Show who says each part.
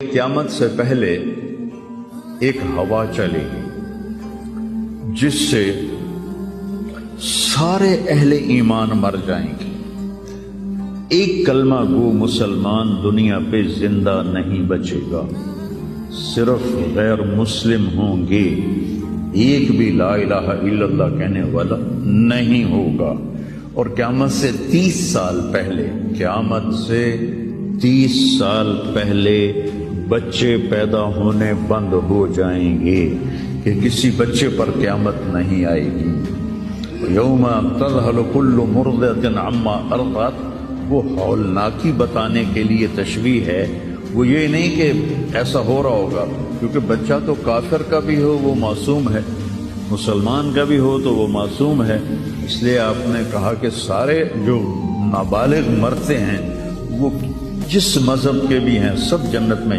Speaker 1: قیامت سے پہلے ایک ہوا چلے گی جس سے سارے اہل ایمان مر جائیں گے. ایک کلمہ گو مسلمان دنیا پہ زندہ نہیں بچے گا، صرف غیر مسلم ہوں گے. ایک بھی لا الہ الا اللہ کہنے والا نہیں ہوگا. اور قیامت سے 30 سال پہلے، قیامت سے 30 سال پہلے بچے پیدا ہونے بند ہو جائیں گے کہ کسی بچے پر قیامت نہیں آئے گی. یوم تذہل کل مرضعۃ عما ارضعت، وہ ہولناکی بتانے کے لیے تشبیہ ہے. وہ یہ نہیں کہ ایسا ہو رہا ہوگا، کیونکہ بچہ تو کافر کا بھی ہو وہ معصوم ہے، مسلمان کا بھی ہو تو وہ معصوم ہے. اس لیے آپ نے کہا کہ سارے جو نابالغ مرتے ہیں وہ جس مذہب کے بھی ہیں سب جنت میں جائیں.